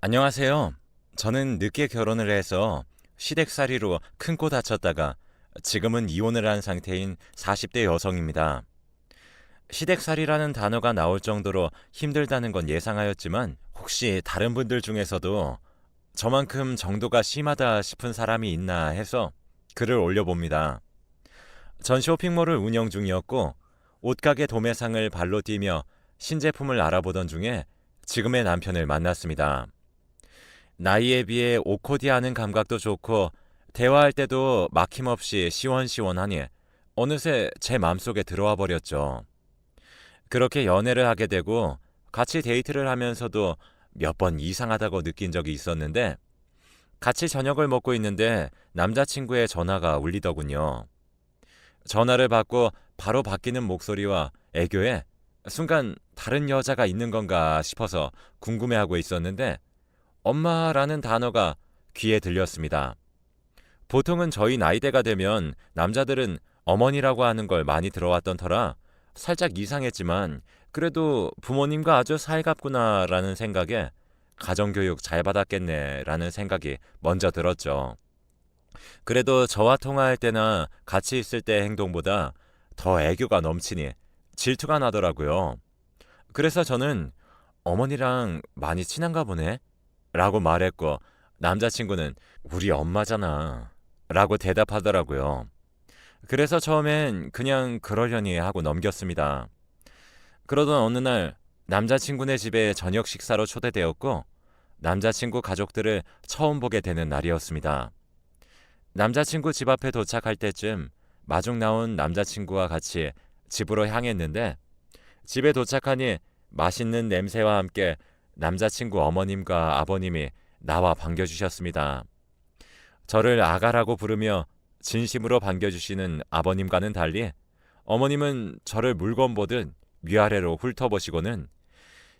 안녕하세요. 저는 늦게 결혼을 해서 시댁살이로 큰 코 다쳤다가 지금은 이혼을 한 상태인 40대 여성입니다. 시댁살이라는 단어가 나올 정도로 힘들다는 건 예상하였지만 혹시 다른 분들 중에서도 저만큼 정도가 심하다 싶은 사람이 있나 해서 글을 올려봅니다. 전 쇼핑몰을 운영 중이었고 옷가게 도매상을 발로 뛰며 신제품을 알아보던 중에 지금의 남편을 만났습니다. 나이에 비해 오코디하는 감각도 좋고 대화할 때도 막힘없이 시원시원하니 어느새 제 맘속에 들어와 버렸죠. 그렇게 연애를 하게 되고 같이 데이트를 하면서도 몇 번 이상하다고 느낀 적이 있었는데 같이 저녁을 먹고 있는데 남자친구의 전화가 울리더군요. 전화를 받고 바로 바뀌는 목소리와 애교에 순간 다른 여자가 있는 건가 싶어서 궁금해하고 있었는데 엄마라는 단어가 귀에 들렸습니다. 보통은 저희 나이대가 되면 남자들은 어머니라고 하는 걸 많이 들어왔던 터라 살짝 이상했지만 그래도 부모님과 아주 살갑구나라는 생각에 가정교육 잘 받았겠네라는 생각이 먼저 들었죠. 그래도 저와 통화할 때나 같이 있을 때 행동보다 더 애교가 넘치니 질투가 나더라고요. 그래서 저는 어머니랑 많이 친한가 보네 라고 말했고 남자친구는 우리 엄마잖아 라고 대답하더라고요. 그래서 처음엔 그냥 그러려니 하고 넘겼습니다. 그러던 어느 날 남자친구네 집에 저녁 식사로 초대되었고 남자친구 가족들을 처음 보게 되는 날이었습니다. 남자친구 집 앞에 도착할 때쯤 마중 나온 남자친구와 같이 집으로 향했는데 집에 도착하니 맛있는 냄새와 함께 남자친구 어머님과 아버님이 나와 반겨주셨습니다. 저를 아가라고 부르며 진심으로 반겨주시는 아버님과는 달리 어머님은 저를 물건 보듯 위아래로 훑어보시고는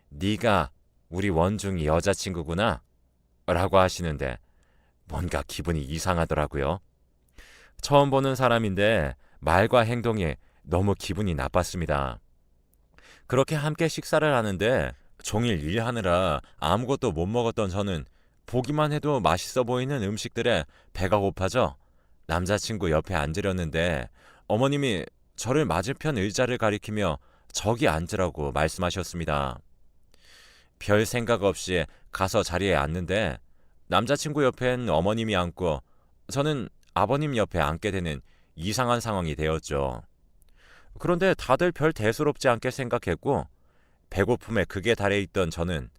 네가 우리 원중이 여자친구구나 라고 하시는데 뭔가 기분이 이상하더라고요. 처음 보는 사람인데 말과 행동이 너무 기분이 나빴습니다. 그렇게 함께 식사를 하는데 종일 일하느라 아무것도 못 먹었던 저는 보기만 해도 맛있어 보이는 음식들에 배가 고파져 남자친구 옆에 앉으려는데 어머님이 저를 맞은편 의자를 가리키며 저기 앉으라고 말씀하셨습니다. 별 생각 없이 가서 자리에 앉는데 남자친구 옆엔 어머님이 앉고 저는 아버님 옆에 앉게 되는 이상한 상황이 되었죠. 그런데 다들 별 대수롭지 않게 생각했고 배고픔에 극에 달해 있던 저는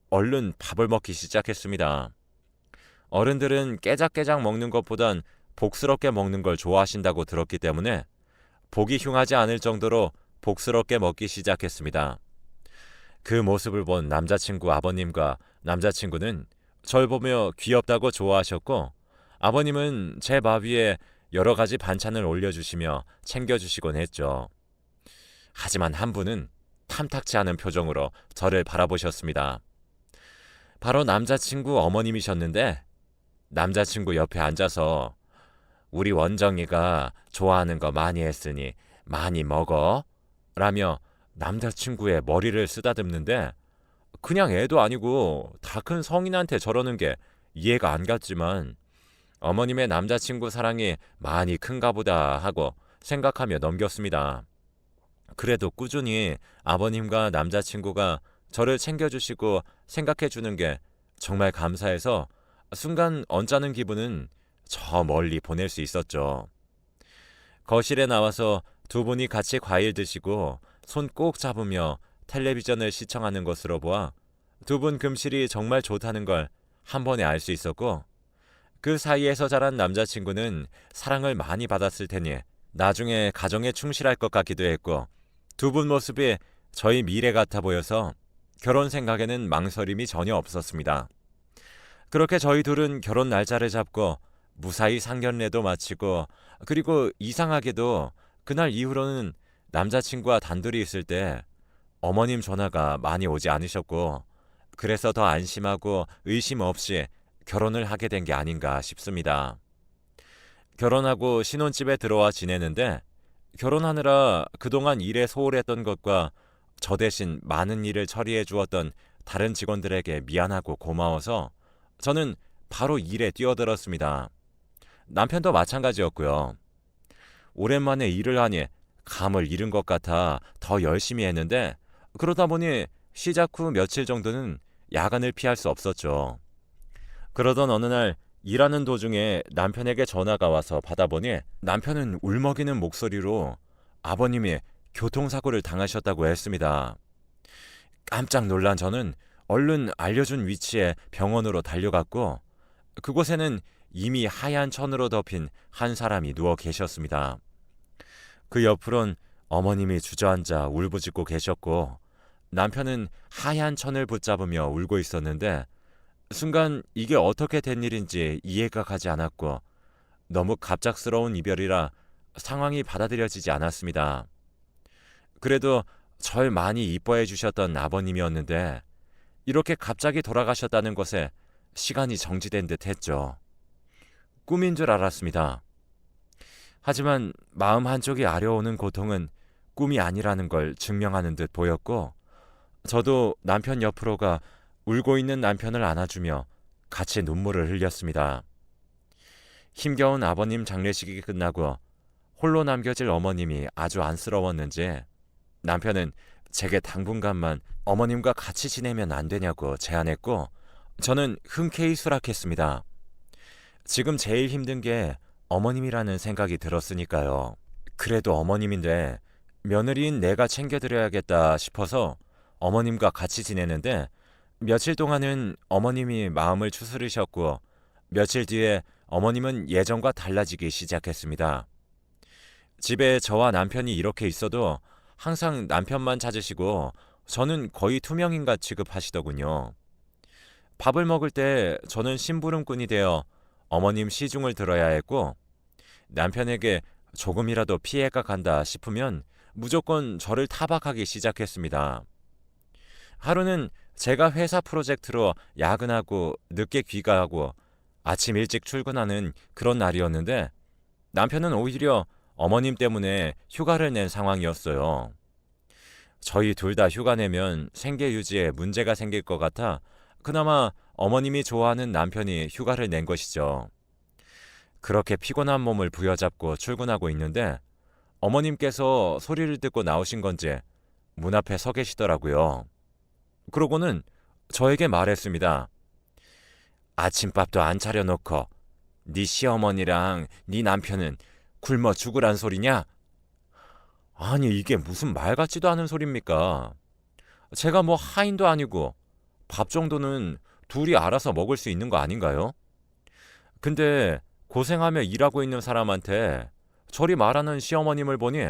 얼른 밥을 먹기 시작했습니다. 어른들은 깨작깨작 먹는 것보단 복스럽게 먹는 걸 좋아하신다고 들었기 때문에 보기 흉하지 않을 정도로 복스럽게 먹기 시작했습니다. 그 모습을 본 남자친구 아버님과 남자친구는 절 보며 귀엽다고 좋아하셨고 아버님은 제 밥 위에 여러 가지 반찬을 올려주시며 챙겨주시곤 했죠. 하지만 한 분은 탐탁치 않은 표정으로 저를 바라보셨습니다. 바로 남자친구 어머님이셨는데 남자친구 옆에 앉아서 우리 원정이가 좋아하는 거 많이 했으니 많이 먹어 라며 남자친구의 머리를 쓰다듬는데 그냥 애도 아니고 다 큰 성인한테 저러는 게 이해가 안 갔지만 어머님의 남자친구 사랑이 많이 큰가 보다 하고 생각하며 넘겼습니다. 그래도 꾸준히 아버님과 남자친구가 저를 챙겨주시고 생각해주는 게 정말 감사해서 순간 언짢은 기분은 저 멀리 보낼 수 있었죠. 거실에 나와서 두 분이 같이 과일 드시고 손 꼭 잡으며 텔레비전을 시청하는 것으로 보아 두 분 금실이 정말 좋다는 걸 한 번에 알 수 있었고 그 사이에서 자란 남자친구는 사랑을 많이 받았을 테니 나중에 가정에 충실할 것 같기도 했고 두 분 모습이 저희 미래 같아 보여서 결혼 생각에는 망설임이 전혀 없었습니다. 그렇게 저희 둘은 결혼 날짜를 잡고 무사히 상견례도 마치고 그리고 이상하게도 그날 이후로는 남자친구와 단둘이 있을 때 어머님 전화가 많이 오지 않으셨고 그래서 더 안심하고 의심 없이 결혼을 하게 된 게 아닌가 싶습니다. 결혼하고 신혼집에 들어와 지내는데 결혼하느라 그동안 일에 소홀했던 것과 저 대신 많은 일을 처리해 주었던 다른 직원들에게 미안하고 고마워서 저는 바로 일에 뛰어들었습니다. 남편도 마찬가지였고요. 오랜만에 일을 하니 감을 잃은 것 같아 더 열심히 했는데 그러다 보니 시작 후 며칠 정도는 야간을 피할 수 없었죠. 그러던 어느 날 일하는 도중에 남편에게 전화가 와서 받아보니 남편은 울먹이는 목소리로 아버님이 교통사고를 당하셨다고 했습니다. 깜짝 놀란 저는 얼른 알려준 위치에 병원으로 달려갔고 그곳에는 이미 하얀 천으로 덮인 한 사람이 누워 계셨습니다. 그 옆으론 어머님이 주저앉아 울부짖고 계셨고 남편은 하얀 천을 붙잡으며 울고 있었는데 순간 이게 어떻게 된 일인지 이해가 가지 않았고 너무 갑작스러운 이별이라 상황이 받아들여지지 않았습니다. 그래도 절 많이 이뻐해 주셨던 아버님이었는데 이렇게 갑자기 돌아가셨다는 것에 시간이 정지된 듯 했죠. 꿈인 줄 알았습니다. 하지만 마음 한쪽이 아려오는 고통은 꿈이 아니라는 걸 증명하는 듯 보였고 저도 남편 옆으로 가 울고 있는 남편을 안아주며 같이 눈물을 흘렸습니다. 힘겨운 아버님 장례식이 끝나고 홀로 남겨질 어머님이 아주 안쓰러웠는지 남편은 제게 당분간만 어머님과 같이 지내면 안 되냐고 제안했고 저는 흔쾌히 수락했습니다. 지금 제일 힘든 게 어머님이라는 생각이 들었으니까요. 그래도 어머님인데 며느리인 내가 챙겨드려야겠다 싶어서 어머님과 같이 지내는데 며칠 동안은 어머님이 마음을 추스르셨고 며칠 뒤에 어머님은 예전과 달라지기 시작했습니다. 집에 저와 남편이 이렇게 있어도 항상 남편만 찾으시고 저는 거의 투명인간 취급하시더군요. 밥을 먹을 때 저는 심부름꾼이 되어 어머님 시중을 들어야 했고 남편에게 조금이라도 피해가 간다 싶으면 무조건 저를 타박하기 시작했습니다. 하루는 제가 회사 프로젝트로 야근하고 늦게 귀가하고 아침 일찍 출근하는 그런 날이었는데 남편은 오히려 어머님 때문에 휴가를 낸 상황이었어요. 저희 둘 다 휴가 내면 생계 유지에 문제가 생길 것 같아 그나마 어머님이 좋아하는 남편이 휴가를 낸 것이죠. 그렇게 피곤한 몸을 부여잡고 출근하고 있는데 어머님께서 소리를 듣고 나오신 건지 문 앞에 서 계시더라고요. 그러고는 저에게 말했습니다. 아침밥도 안 차려놓고 네 시어머니랑 네 남편은 굶어 죽으란 소리냐? 아니 이게 무슨 말 같지도 않은 소리입니까? 제가 뭐 하인도 아니고 밥 정도는 둘이 알아서 먹을 수 있는 거 아닌가요? 근데 고생하며 일하고 있는 사람한테 저리 말하는 시어머님을 보니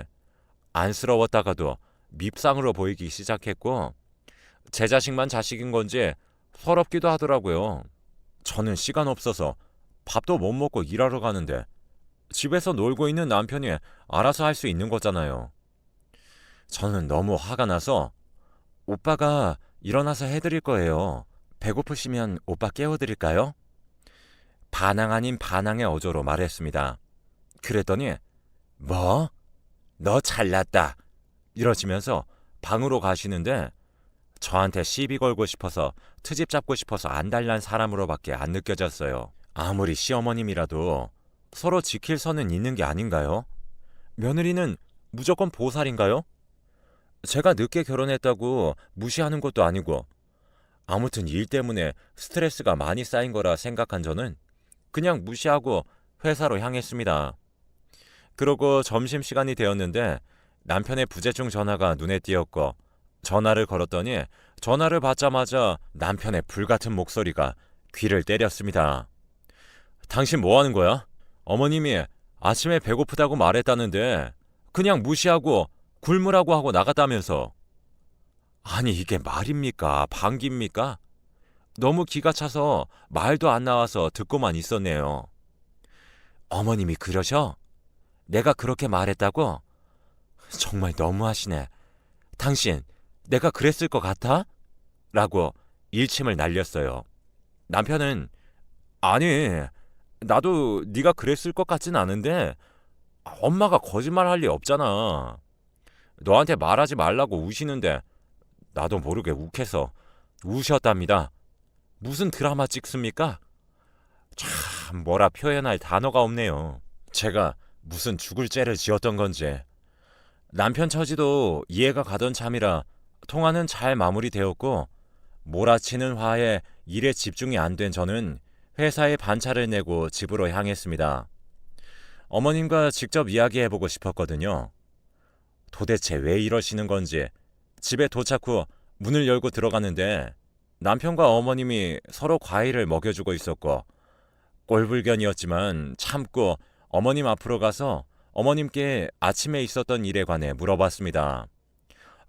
안쓰러웠다가도 밉상으로 보이기 시작했고 제 자식만 자식인 건지 서럽기도 하더라고요. 저는 시간 없어서 밥도 못 먹고 일하러 가는데 집에서 놀고 있는 남편이 알아서 할 수 있는 거잖아요. 저는 너무 화가 나서 오빠가 일어나서 해드릴 거예요. 배고프시면 오빠 깨워드릴까요? 반항 아닌 반항의 어조로 말했습니다. 그랬더니 뭐? 너 잘났다. 이러시면서 방으로 가시는데 저한테 시비 걸고 싶어서 트집 잡고 싶어서 안달난 사람으로밖에 안 느껴졌어요. 아무리 시어머님이라도 서로 지킬 선은 있는 게 아닌가요? 며느리는 무조건 보살인가요? 제가 늦게 결혼했다고 무시하는 것도 아니고 아무튼 일 때문에 스트레스가 많이 쌓인 거라 생각한 저는 그냥 무시하고 회사로 향했습니다. 그러고 점심시간이 되었는데 남편의 부재중 전화가 눈에 띄었고 전화를 걸었더니 전화를 받자마자 남편의 불같은 목소리가 귀를 때렸습니다. 당신 뭐 하는 거야? 어머님이 아침에 배고프다고 말했다는데 그냥 무시하고 굶으라고 하고 나갔다면서. 아니 이게 말입니까? 방귀입니까? 너무 기가 차서 말도 안 나와서 듣고만 있었네요. 어머님이 그러셔? 내가 그렇게 말했다고? 정말 너무하시네. 당신 내가 그랬을 것 같아? 라고 일침을 날렸어요. 남편은 아니 나도 네가 그랬을 것 같진 않은데 엄마가 거짓말할 리 없잖아. 너한테 말하지 말라고 우시는데 나도 모르게 욱해서 우셨답니다. 무슨 드라마 찍습니까? 참 뭐라 표현할 단어가 없네요. 제가 무슨 죽을 죄를 지었던 건지. 남편 처지도 이해가 가던 참이라 통화는 잘 마무리되었고 몰아치는 화에 일에 집중이 안 된 저는 회사에 반차를 내고 집으로 향했습니다. 어머님과 직접 이야기해보고 싶었거든요. 도대체 왜 이러시는 건지. 집에 도착 후 문을 열고 들어갔는데 남편과 어머님이 서로 과일을 먹여주고 있었고 꼴불견이었지만 참고 어머님 앞으로 가서 어머님께 아침에 있었던 일에 관해 물어봤습니다.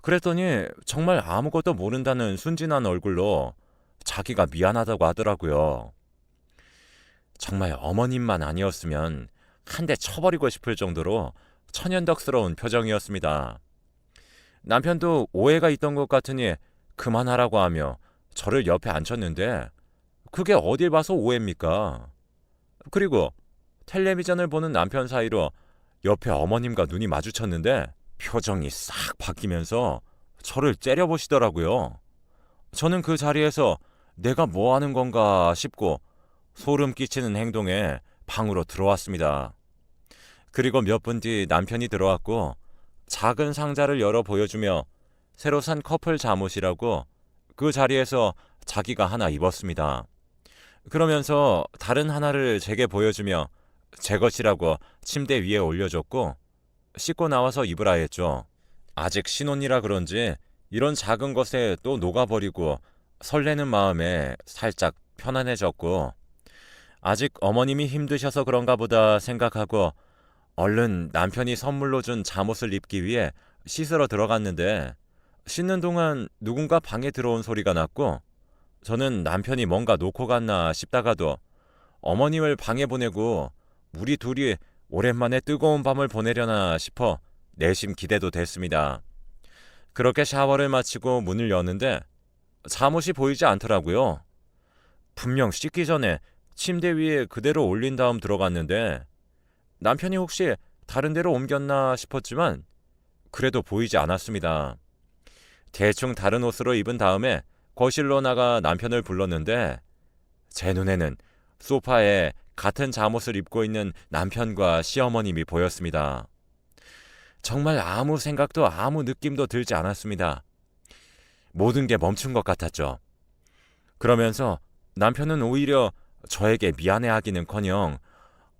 그랬더니 정말 아무것도 모른다는 순진한 얼굴로 자기가 미안하다고 하더라고요. 정말 어머님만 아니었으면 한 대 쳐버리고 싶을 정도로 천연덕스러운 표정이었습니다. 남편도 오해가 있던 것 같으니 그만하라고 하며 저를 옆에 앉혔는데 그게 어딜 봐서 오해입니까? 그리고 텔레비전을 보는 남편 사이로 옆에 어머님과 눈이 마주쳤는데 표정이 싹 바뀌면서 저를 째려보시더라고요. 저는 그 자리에서 내가 뭐 하는 건가 싶고 소름 끼치는 행동에 방으로 들어왔습니다. 그리고 몇 분 뒤 남편이 들어왔고 작은 상자를 열어 보여주며 새로 산 커플 잠옷이라고 그 자리에서 자기가 하나 입었습니다. 그러면서 다른 하나를 제게 보여주며 제 것이라고 침대 위에 올려줬고 씻고 나와서 입으라 했죠. 아직 신혼이라 그런지 이런 작은 것에 또 녹아버리고 설레는 마음에 살짝 편안해졌고 아직 어머님이 힘드셔서 그런가 보다 생각하고 얼른 남편이 선물로 준 잠옷을 입기 위해 씻으러 들어갔는데 씻는 동안 누군가 방에 들어온 소리가 났고 저는 남편이 뭔가 놓고 갔나 싶다가도 어머님을 방에 보내고 우리 둘이 오랜만에 뜨거운 밤을 보내려나 싶어 내심 기대도 됐습니다. 그렇게 샤워를 마치고 문을 여는데 잠옷이 보이지 않더라고요. 분명 씻기 전에 침대 위에 그대로 올린 다음 들어갔는데 남편이 혹시 다른 데로 옮겼나 싶었지만 그래도 보이지 않았습니다. 대충 다른 옷으로 입은 다음에 거실로 나가 남편을 불렀는데 제 눈에는 소파에 같은 잠옷을 입고 있는 남편과 시어머님이 보였습니다. 정말 아무 생각도 아무 느낌도 들지 않았습니다. 모든 게 멈춘 것 같았죠. 그러면서 남편은 오히려 저에게 미안해하기는커녕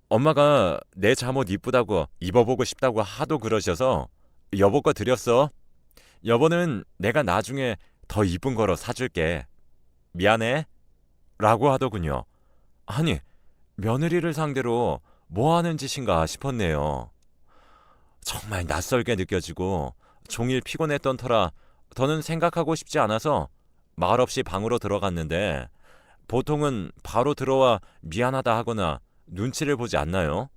엄마가 내 잠옷 이쁘다고 입어보고 싶다고 하도 그러셔서 여보 거 드렸어. 여보는 내가 나중에 더 이쁜 거로 사줄게. 미안해. 라고 하더군요. 아니, 며느리를 상대로 뭐 하는 짓인가 싶었네요. 정말 낯설게 느껴지고 종일 피곤했던 터라 더는 생각하고 싶지 않아서 말없이 방으로 들어갔는데 보통은 바로 들어와 미안하다 하거나 눈치를 보지 않나요?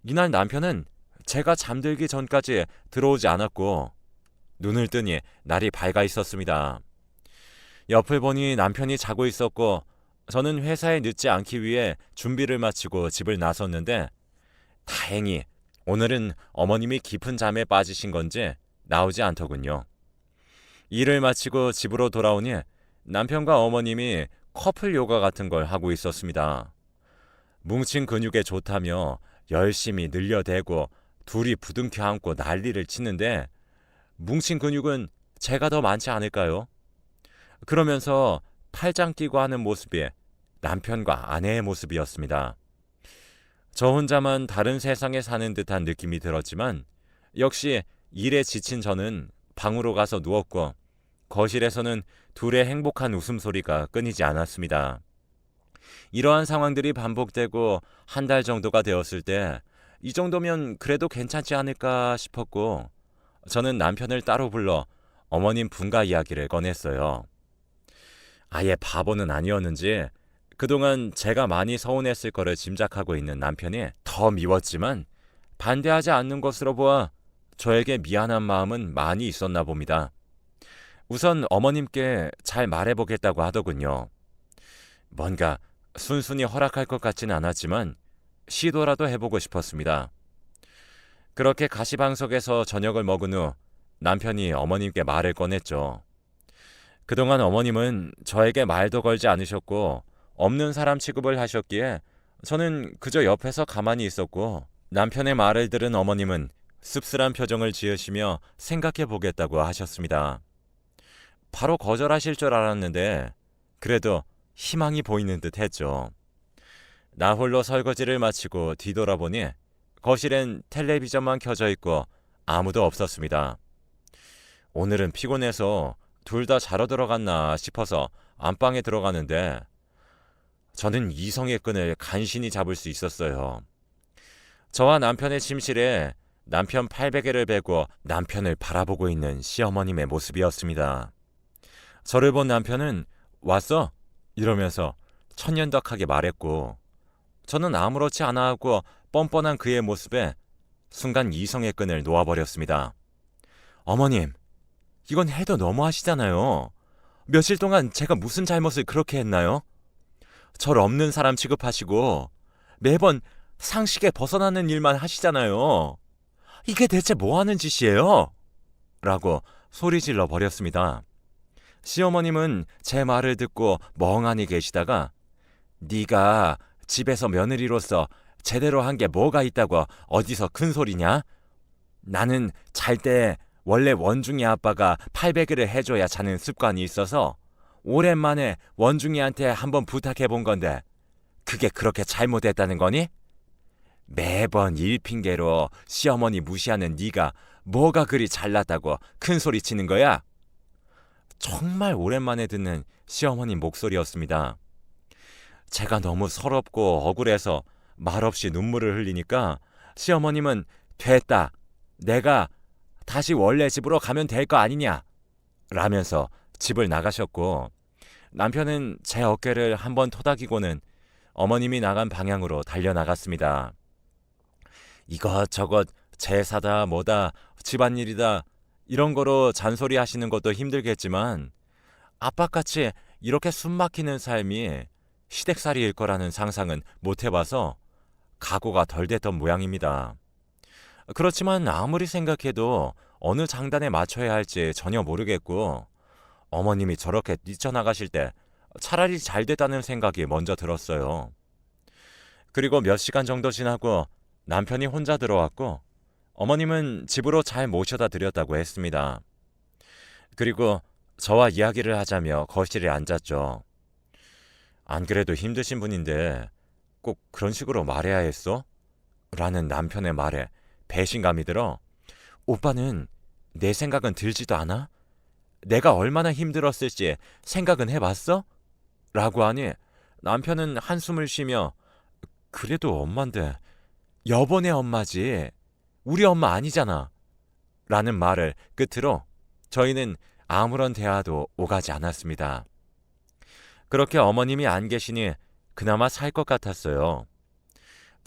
이날 남편은 제가 잠들기 전까지 들어오지 않았고 눈을 뜨니 날이 밝아 있었습니다. 옆을 보니 남편이 자고 있었고 저는 회사에 늦지 않기 위해 준비를 마치고 집을 나섰는데 다행히 오늘은 어머님이 깊은 잠에 빠지신 건지 나오지 않더군요. 일을 마치고 집으로 돌아오니 남편과 어머님이 커플 요가 같은 걸 하고 있었습니다. 뭉친 근육에 좋다며 열심히 늘려대고 둘이 부둥켜 안고 난리를 치는데 뭉친 근육은 제가 더 많지 않을까요? 그러면서 팔짱 끼고 하는 모습이 남편과 아내의 모습이었습니다. 저 혼자만 다른 세상에 사는 듯한 느낌이 들었지만 역시 일에 지친 저는 방으로 가서 누웠고 거실에서는 둘의 행복한 웃음소리가 끊이지 않았습니다. 이러한 상황들이 반복되고 한 달 정도가 되었을 때 이 정도면 그래도 괜찮지 않을까 싶었고 저는 남편을 따로 불러 어머님 분가 이야기를 꺼냈어요. 아예 바보는 아니었는지 그동안 제가 많이 서운했을 거를 짐작하고 있는 남편이 더 미웠지만 반대하지 않는 것으로 보아 저에게 미안한 마음은 많이 있었나 봅니다. 우선 어머님께 잘 말해보겠다고 하더군요. 뭔가 순순히 허락할 것 같지는 않았지만 시도라도 해보고 싶었습니다. 그렇게 가시방석에서 저녁을 먹은 후 남편이 어머님께 말을 꺼냈죠. 그동안 어머님은 저에게 말도 걸지 않으셨고 없는 사람 취급을 하셨기에 저는 그저 옆에서 가만히 있었고 남편의 말을 들은 어머님은 씁쓸한 표정을 지으시며 생각해 보겠다고 하셨습니다. 바로 거절하실 줄 알았는데 그래도 희망이 보이는 듯 했죠. 나 홀로 설거지를 마치고 뒤돌아보니 거실엔 텔레비전만 켜져 있고 아무도 없었습니다. 오늘은 피곤해서 둘 다 자러 들어갔나 싶어서 안방에 들어가는데 저는 이성의 끈을 간신히 잡을 수 있었어요. 저와 남편의 침실에 남편 팔베개를 베고 남편을 바라보고 있는 시어머님의 모습이었습니다. 저를 본 남편은 왔어? 이러면서 천연덕하게 말했고 저는 아무렇지 않아 하고 뻔뻔한 그의 모습에 순간 이성의 끈을 놓아버렸습니다. 어머님, 이건 해도 너무하시잖아요. 며칠 동안 제가 무슨 잘못을 그렇게 했나요? 절 없는 사람 취급하시고 매번 상식에 벗어나는 일만 하시잖아요. 이게 대체 뭐 하는 짓이에요? 라고 소리질러 버렸습니다. 시어머님은 제 말을 듣고 멍하니 계시다가 네가 집에서 며느리로서 제대로 한 게 뭐가 있다고 어디서 큰 소리냐? 나는 잘 때 원래 원중이 아빠가 팔베개를 해줘야 자는 습관이 있어서 오랜만에 원중이한테 한번 부탁해 본 건데 그게 그렇게 잘못했다는 거니? 매번 일 핑계로 시어머니 무시하는 네가 뭐가 그리 잘났다고 큰 소리 치는 거야? 정말 오랜만에 듣는 시어머니 목소리였습니다. 제가 너무 서럽고 억울해서 말없이 눈물을 흘리니까 시어머님은 됐다. 내가 다시 원래 집으로 가면 될 거 아니냐? 라면서 집을 나가셨고 남편은 제 어깨를 한번 토닥이고는 어머님이 나간 방향으로 달려나갔습니다. 이것저것 제사다 뭐다 집안일이다 이런 거로 잔소리 하시는 것도 힘들겠지만 아빠같이 이렇게 숨막히는 삶이 시댁살이일 거라는 상상은 못 해봐서 각오가 덜 됐던 모양입니다. 그렇지만 아무리 생각해도 어느 장단에 맞춰야 할지 전혀 모르겠고 어머님이 저렇게 뛰쳐나가실 때 차라리 잘 됐다는 생각이 먼저 들었어요. 그리고 몇 시간 정도 지나고 남편이 혼자 들어왔고 어머님은 집으로 잘 모셔다 드렸다고 했습니다. 그리고 저와 이야기를 하자며 거실에 앉았죠. 안 그래도 힘드신 분인데 꼭 그런 식으로 말해야 했어? 라는 남편의 말에 배신감이 들어 오빠는 내 생각은 들지도 않아? 내가 얼마나 힘들었을지 생각은 해봤어? 라고 하니 남편은 한숨을 쉬며 그래도 엄마인데 여보네 엄마지 우리 엄마 아니잖아 라는 말을 끝으로 저희는 아무런 대화도 오가지 않았습니다. 그렇게 어머님이 안 계시니 그나마 살 것 같았어요.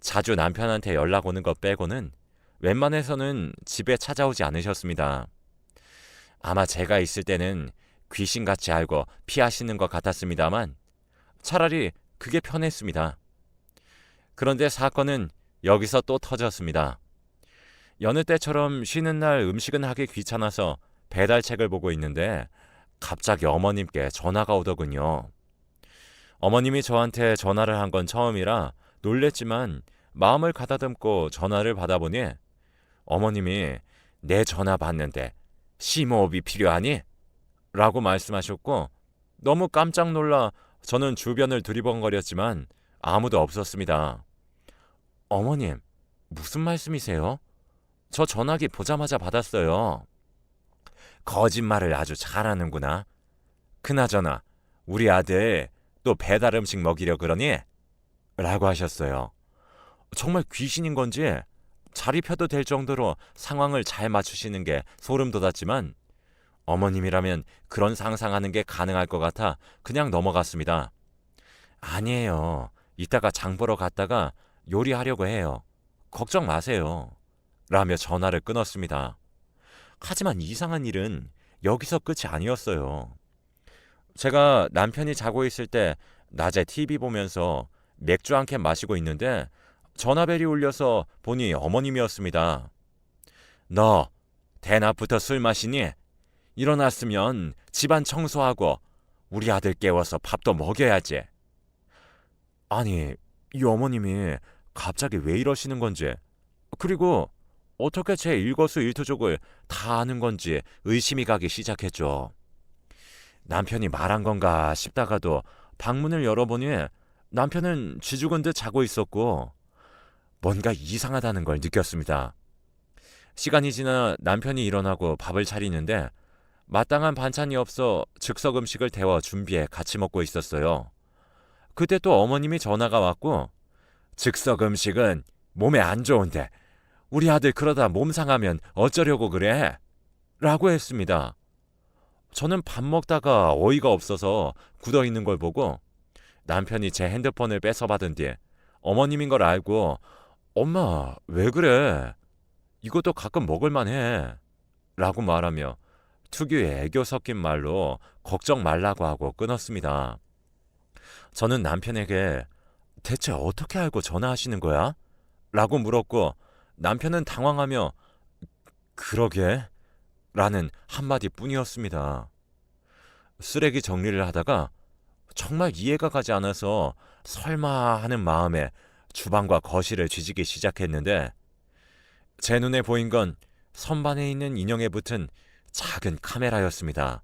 자주 남편한테 연락 오는 것 빼고는 웬만해서는 집에 찾아오지 않으셨습니다. 아마 제가 있을 때는 귀신같이 알고 피하시는 것 같았습니다만 차라리 그게 편했습니다. 그런데 사건은 여기서 또 터졌습니다. 여느 때처럼 쉬는 날 음식은 하기 귀찮아서 배달책을 보고 있는데 갑자기 어머님께 전화가 오더군요. 어머님이 저한테 전화를 한 건 처음이라 놀랬지만 마음을 가다듬고 전화를 받아보니 어머님이 내 전화 받는데 심호흡이 필요하니? 라고 말씀하셨고 너무 깜짝 놀라 저는 주변을 두리번거렸지만 아무도 없었습니다. 어머님, 무슨 말씀이세요? 저 전화기 보자마자 받았어요. 거짓말을 아주 잘하는구나. 그나저나 우리 아들 또 배달 음식 먹이려 그러니? 라고 하셨어요. 정말 귀신인 건지 자리 펴도 될 정도로 상황을 잘 맞추시는 게 소름 돋았지만 어머님이라면 그런 상상하는 게 가능할 것 같아 그냥 넘어갔습니다. 아니에요. 이따가 장 보러 갔다가 요리하려고 해요. 걱정 마세요. 라며 전화를 끊었습니다. 하지만 이상한 일은 여기서 끝이 아니었어요. 제가 남편이 자고 있을 때 낮에 TV 보면서 맥주 한 캔 마시고 있는데 전화벨이 울려서 보니 어머님이었습니다. 너 대낮부터 술 마시니? 일어났으면 집안 청소하고 우리 아들 깨워서 밥도 먹여야지. 아니, 이 어머님이 갑자기 왜 이러시는 건지, 그리고 어떻게 제 일거수일투족을 다 아는 건지 의심이 가기 시작했죠. 남편이 말한 건가 싶다가도 방문을 열어보니 남편은 쥐죽은 듯 자고 있었고 뭔가 이상하다는 걸 느꼈습니다. 시간이 지나 남편이 일어나고 밥을 차리는데 마땅한 반찬이 없어 즉석 음식을 데워 준비해 같이 먹고 있었어요. 그때 또 어머님이 전화가 왔고, 즉석 음식은 몸에 안 좋은데 우리 아들 그러다 몸 상하면 어쩌려고 그래? 라고 했습니다. 저는 밥 먹다가 어이가 없어서 굳어있는 걸 보고 남편이 제 핸드폰을 뺏어받은 뒤 어머님인 걸 알고 엄마 왜 그래? 이것도 가끔 먹을만 해. 라고 말하며 특유의 애교 섞인 말로 걱정 말라고 하고 끊었습니다. 저는 남편에게 대체 어떻게 알고 전화하시는 거야? 라고 물었고 남편은 당황하며 그러게? 라는 한마디뿐이었습니다. 쓰레기 정리를 하다가 정말 이해가 가지 않아서 설마 하는 마음에 주방과 거실을 뒤지기 시작했는데 제 눈에 보인 건 선반에 있는 인형에 붙은 작은 카메라였습니다.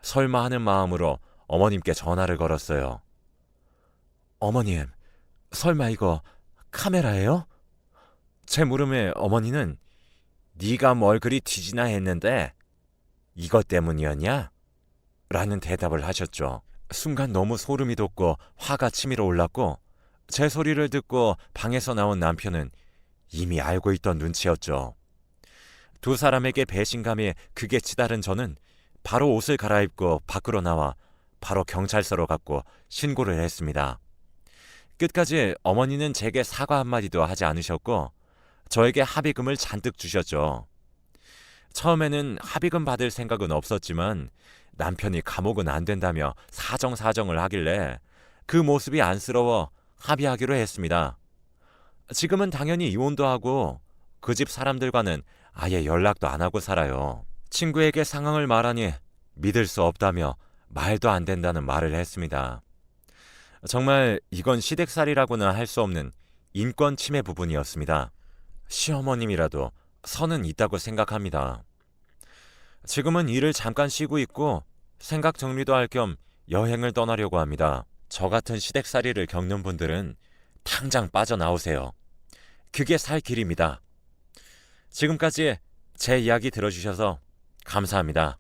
설마 하는 마음으로 어머님께 전화를 걸었어요. 어머님, 설마 이거 카메라예요? 제 물음에 어머니는 네가 뭘 그리 뒤지나 했는데 이것 때문이었냐? 라는 대답을 하셨죠. 순간 너무 소름이 돋고 화가 치밀어 올랐고 제 소리를 듣고 방에서 나온 남편은 이미 알고 있던 눈치였죠. 두 사람에게 배신감이 극에 치달은 저는 바로 옷을 갈아입고 밖으로 나와 바로 경찰서로 갔고 신고를 했습니다. 끝까지 어머니는 제게 사과 한마디도 하지 않으셨고 저에게 합의금을 잔뜩 주셨죠. 처음에는 합의금 받을 생각은 없었지만 남편이 감옥은 안 된다며 사정사정을 하길래 그 모습이 안쓰러워 합의하기로 했습니다. 지금은 당연히 이혼도 하고 그 집 사람들과는 아예 연락도 안 하고 살아요. 친구에게 상황을 말하니 믿을 수 없다며 말도 안 된다는 말을 했습니다. 정말 이건 시댁살이라고는 할 수 없는 인권 침해 부분이었습니다. 시어머님이라도 선은 있다고 생각합니다. 지금은 일을 잠깐 쉬고 있고 생각 정리도 할 겸 여행을 떠나려고 합니다. 저 같은 시댁살이를 겪는 분들은 당장 빠져나오세요. 그게 살 길입니다. 지금까지 제 이야기 들어주셔서 감사합니다.